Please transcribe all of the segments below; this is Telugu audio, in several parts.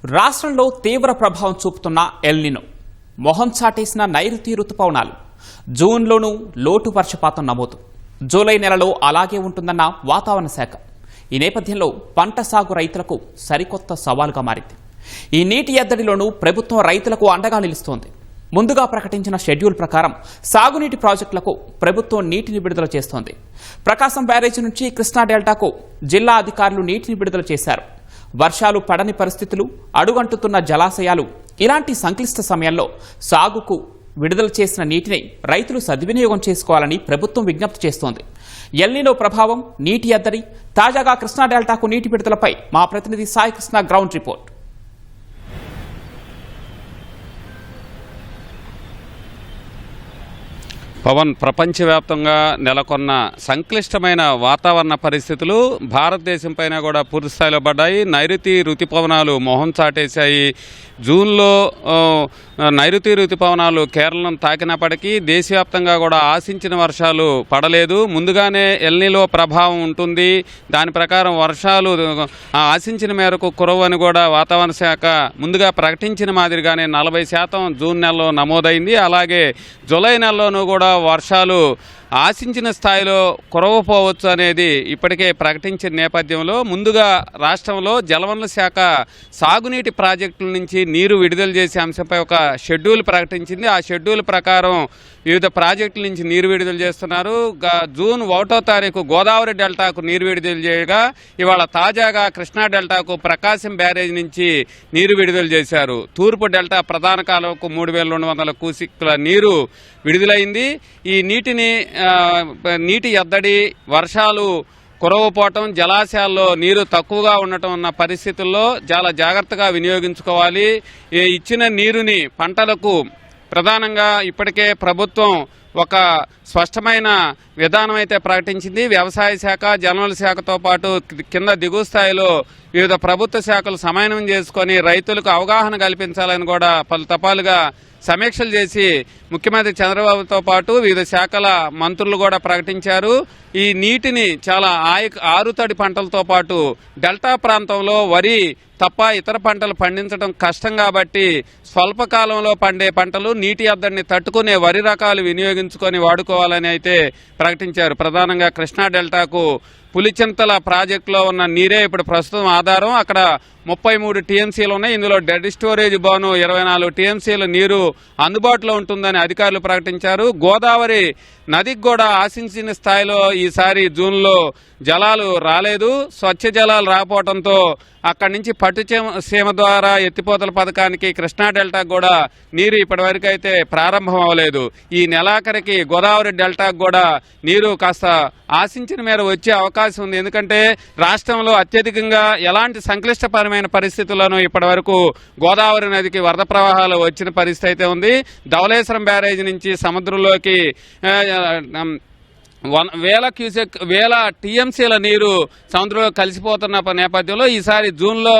రాష్ట్రంలో తీవ్ర ప్రభావం చూపుతున్న ఎల్నినో మొహం చాటేసిన నైరుతి రుతుపవనాలు జూన్లోనూ లోటు వర్షపాతం నమోదు. జూలై నెలలో అలాగే ఉంటుందన్న వాతావరణ శాఖ. ఈ నేపథ్యంలో పంట సాగు రైతులకు సరికొత్త సవాలుగా మారింది. ఈ నీటి ఎద్దడిలోనూ ప్రభుత్వం రైతులకు అండగా నిలుస్తోంది. ముందుగా ప్రకటించిన షెడ్యూల్ ప్రకారం సాగునీటి ప్రాజెక్టులకు ప్రభుత్వం నీటిని విడుదల చేస్తోంది. ప్రకాశం బ్యారేజీ నుంచి కృష్ణా డెల్టాకు జిల్లా అధికారులు నీటిని విడుదల చేశారు. వర్షాలు పడని పరిస్థితులు, అడుగంటుతున్న జలాశయాలు ఇలాంటి సంక్లిష్ట సమయంలో సాగుకు విడుదల చేసిన నీటిని రైతులు సద్వినియోగం చేసుకోవాలని ప్రభుత్వం విజ్ఞప్తి చేస్తోంది. ఎల్నినో ప్రభావం, నీటి ఎద్దడి, తాజాగా కృష్ణా డెల్టాకు నీటి విడుదలపై మా ప్రతినిధి సాయి కృష్ణ గ్రౌండ్ రిపోర్ట్. పవన్, ప్రపంచవ్యాప్తంగా నెలకొన్న సంక్లిష్టమైన వాతావరణ పరిస్థితులు భారతదేశం పైన కూడా పూర్తి స్థాయిలో పడ్డాయి. నైరుతి రుతుపవనాలు మొహం చాటేశాయి. జూన్లో నైరుతి రుతుపవనాలు కేరళను తాకినప్పటికీ దేశవ్యాప్తంగా కూడా ఆశించిన వర్షాలు పడలేదు. ముందుగానే ఎల్నినో ప్రభావం ఉంటుంది. దాని ప్రకారం వర్షాలు ఆశించిన మేరకు కురవని కూడా వాతావరణ శాఖ ముందుగా ప్రకటించిన మాదిరిగానే 40% జూన్ నెలలో నమోదైంది. అలాగే జూలై నెలలోనూ కూడా వర్షాలు ఆశించిన స్థాయిలో కురవపోవచ్చు అనేది ఇప్పటికే ప్రకటించిన నేపథ్యంలో ముందుగా రాష్ట్రంలో జలవనరుల శాఖ సాగునీటి ప్రాజెక్టుల నుంచి నీరు విడుదల చేసే అంశంపై ఒక షెడ్యూల్ ప్రకటించింది. ఆ షెడ్యూల్ ప్రకారం వివిధ ప్రాజెక్టుల నుంచి నీరు విడుదల చేస్తున్నారు. జూన్ 1వ తారీఖు గోదావరి డెల్టాకు నీరు విడుదల చేయగా ఇవాళ తాజాగా కృష్ణా డెల్టాకు ప్రకాశం బ్యారేజ్ నుంచి నీరు విడుదల చేశారు. తూర్పు డెల్టా ప్రధాన కాలువకు 3200 క్యూసెక్కుల నీరు విడుదలైంది. ఈ నీటి ఎద్దడి, వర్షాలు కురవపోవటం, జలాశయాల్లో నీరు తక్కువగా ఉండటం ఉన్న పరిస్థితుల్లో చాలా జాగ్రత్తగా వినియోగించుకోవాలి. ఇచ్చిన నీరుని పంటలకు ప్రధానంగా ఇప్పటికే ప్రభుత్వం ఒక స్పష్టమైన విధానం అయితే ప్రకటించింది. వ్యవసాయ శాఖ, జలవనరుల శాఖతో పాటు కింద దిగువ స్థాయిలో వివిధ ప్రభుత్వ శాఖలు సమన్వయం చేసుకుని రైతులకు అవగాహన కల్పించాలని కూడా పలు తపాలుగా సమీక్షలు చేసి ముఖ్యమంత్రి చంద్రబాబుతో పాటు వివిధ శాఖల మంత్రులు కూడా ప్రకటించారు. ఈ నీటిని చాలా ఆరుతడి పంటలతో పాటు డెల్టా ప్రాంతంలో వరి తప్ప ఇతర పంటలు పండించడం కష్టం కాబట్టి స్వల్పకాలంలో పండే పంటలు నీటి ఎద్దడిని తట్టుకునే వరి రకాలు వినియోగించుకొని వాడుకోవాలని అయితే ప్రకటించారు. ప్రధానంగా కృష్ణా డెల్టాకు పులిచింతల ప్రాజెక్టులో ఉన్న నీరే ఇప్పుడు ప్రస్తుతం ఆధారం. అక్కడ 33 టీఎంసీలు ఉన్నాయి. ఇందులో డెడ్ స్టోరేజ్ బోను 24 టీఎంసీల నీరు అందుబాటులో ఉంటుందని అధికారులు ప్రకటించారు. గోదావరి నదికి కూడా ఆశించిన స్థాయిలో ఈసారి జూన్లో జలాలు రాలేదు. స్వచ్ఛ జలాలు రాకపోవడంతో అక్కడి నుంచి పట్టు సీమ ద్వారా ఎత్తిపోతల పథకానికి కృష్ణా డెల్టాకు కూడా నీరు ఇప్పటివరకు అయితే ప్రారంభం అవ్వలేదు. ఈ నెలాఖరికి గోదావరి డెల్టాకు కూడా నీరు కాస్త ఆశించిన మేర వచ్చే అవకాశం ఉంది. ఎందుకంటే రాష్ట్రంలో అత్యధికంగా ఎలాంటి సంక్లిష్టపరమైన పరిస్థితుల్లోనూ ఇప్పటి వరకు గోదావరి నదికి వరద ప్రవాహాలు వచ్చిన పరిస్థితి అయితే ఉంది. ధవళేశ్వరం బ్యారేజీ నుంచి సముద్రంలోకి వేల టీఎంసీల నీరు సముద్రంలో కలిసిపోతున్న నేపథ్యంలో ఈసారి జూన్లో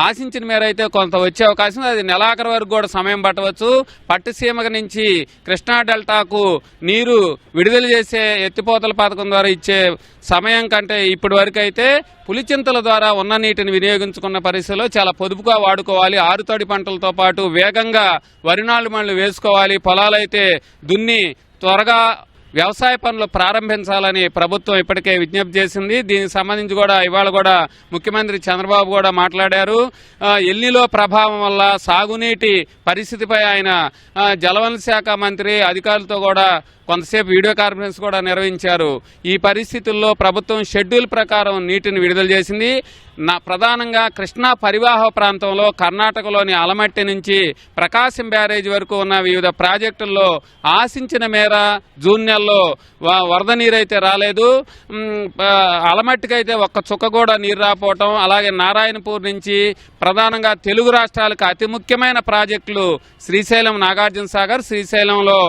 ఆశించిన మేర అయితే కొంత వచ్చే అవకాశం, అది నెలాఖరు వరకు కూడా సమయం పట్టవచ్చు. పట్టిసీమ నుంచి కృష్ణా డెల్టాకు నీరు విడుదల చేసే ఎత్తిపోతల పథకం ద్వారా ఇచ్చే సమయం కంటే ఇప్పటి వరకు అయితే పులిచింతల ద్వారా ఉన్న నీటిని వినియోగించుకున్న పరిస్థితుల్లో చాలా పొదుపుగా వాడుకోవాలి. ఆరుతడి పంటలతో పాటు వేగంగా వరి నాలుమళ్లు వేసుకోవాలి. పొలాలైతే దున్ని త్వరగా వ్యవసాయ పనులు ప్రారంభించాలని ప్రభుత్వం ఇప్పటికే విజ్ఞప్తి చేసింది. దీనికి సంబంధించి కూడా ఇవాళ కూడా ముఖ్యమంత్రి చంద్రబాబు కూడా మాట్లాడారు. ఎల్నినో ప్రభావం వల్ల సాగునీటి పరిస్థితిపై ఆయన జలవనరుల శాఖ మంత్రి అధికారులతో కూడా కొంతసేపు వీడియో కాన్ఫరెన్స్ కూడా నిర్వహించారు. ఈ పరిస్థితుల్లో ప్రభుత్వం షెడ్యూల్ ప్రకారం నీటిని విడుదల చేసింది. ప్రధానంగా కృష్ణా పరివాహ ప్రాంతంలో కర్ణాటకలోని అలమట్టి నుంచి ప్రకాశం బ్యారేజ్ వరకు ఉన్న వివిధ ప్రాజెక్టుల్లో ఆశించిన మేర జూన్ నెలలో వరద నీరైతే రాలేదు. అలమట్టికైతే ఒక్క చుక్క కూడా నీరు రాపోవటం, అలాగే నారాయణపూర్ నుంచి ప్రధానంగా తెలుగు రాష్ట్రాలకు అతి ముఖ్యమైన ప్రాజెక్టులు శ్రీశైలం, నాగార్జున సాగర్, శ్రీశైలంలో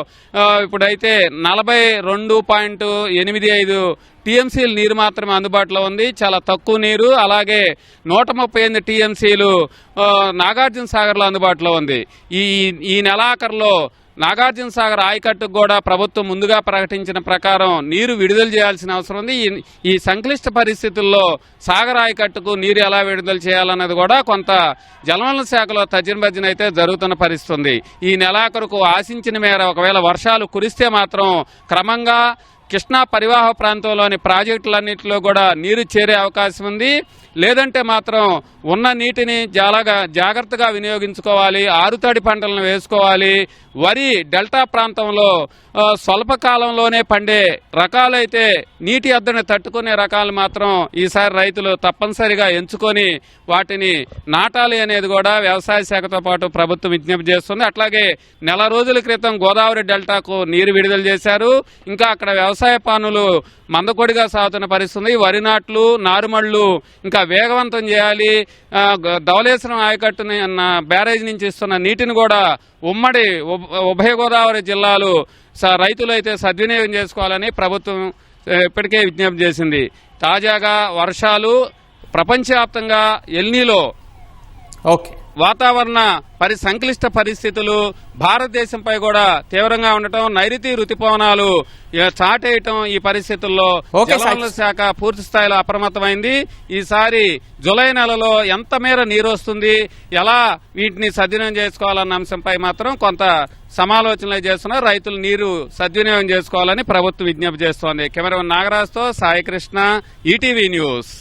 ఇప్పుడైతే 42.85 టీఎంసీలు నీరు మాత్రమే అందుబాటులో ఉంది. చాలా తక్కువ నీరు. అలాగే 138 టీఎంసీలు నాగార్జున సాగర్లో అందుబాటులో ఉంది. ఈ నెలాఖరులో నాగార్జున సాగర్ ఆయకట్టుకు కూడా ప్రభుత్వం ముందుగా ప్రకటించిన ప్రకారం నీరు విడుదల చేయాల్సిన అవసరం ఉంది. ఈ సంక్లిష్ట పరిస్థితుల్లో సాగర్ ఆయకట్టుకు నీరు ఎలా విడుదల చేయాలన్నది కూడా కొంత జలవనరుల శాఖలో తర్జన అయితే జరుగుతున్న పరిస్థితి ఉంది. ఈ నెలాఖరుకు ఆశించిన మేర ఒకవేళ వర్షాలు కురిస్తే మాత్రం క్రమంగా కృష్ణా పరివాహ ప్రాంతంలోని ప్రాజెక్టులన్నింటిలో కూడా నీరు చేరే అవకాశం ఉంది. లేదంటే మాత్రం ఉన్న నీటిని జాగ్రత్తగా వినియోగించుకోవాలి, ఆరుతడి పంటలను వేసుకోవాలి. వరి డెల్టా ప్రాంతంలో స్వల్పకాలంలోనే పండే రకాలైతే నీటి ఎద్దడిని తట్టుకునే రకాలు మాత్రం ఈసారి రైతులు తప్పనిసరిగా ఎంచుకొని వాటిని నాటాలి అనేది కూడా వ్యవసాయ శాఖతో పాటు ప్రభుత్వం విజ్ఞప్తి చేస్తుంది. అట్లాగే నెల రోజుల క్రితం గోదావరి డెల్టాకు నీరు విడుదల చేశారు. ఇంకా అక్కడ వ్యవసాయ పనులు మందకొడిగా సాగుతున్న పరిస్థితి. వరి నాట్లు, నారుమళ్లు ఇంకా వేగవంతం చేయాలి. ధవళేశ్వరం ఆయకట్టుని బ్యారేజ్ నుంచి ఇస్తున్న నీటిని కూడా ఉమ్మడి ఉభయ గోదావరి జిల్లాలు రైతులైతే సద్వినియోగం చేసుకోవాలని ప్రభుత్వం ఇప్పటికే విజ్ఞప్తి చేసింది. తాజాగా వర్షాలు, ప్రపంచవ్యాప్తంగా ఎల్నీలో వాతావరణ సంక్లిష్ట పరిస్థితులు భారతదేశంపై కూడా తీవ్రంగా ఉండటం, నైరుతి రుతుపవనాలు చాటేయటం, ఈ పరిస్థితుల్లో జలవనరుల శాఖ పూర్తి స్థాయిలో అప్రమత్తమైంది. ఈసారి జూలై నెలలో ఎంత మేర నీరు వస్తుంది, ఎలా వీటిని సద్వినియోగం చేసుకోవాలన్న అంశంపై మాత్రం కొంత సమాలోచనలు చేస్తున్నారు. రైతులు నీరు సద్వినియోగం చేసుకోవాలని ప్రభుత్వం విజ్ఞప్తి చేస్తోంది. కెమెరామెన్ నాగరాజ్తో సాయి కృష్ణ, ఈటీవీ న్యూస్.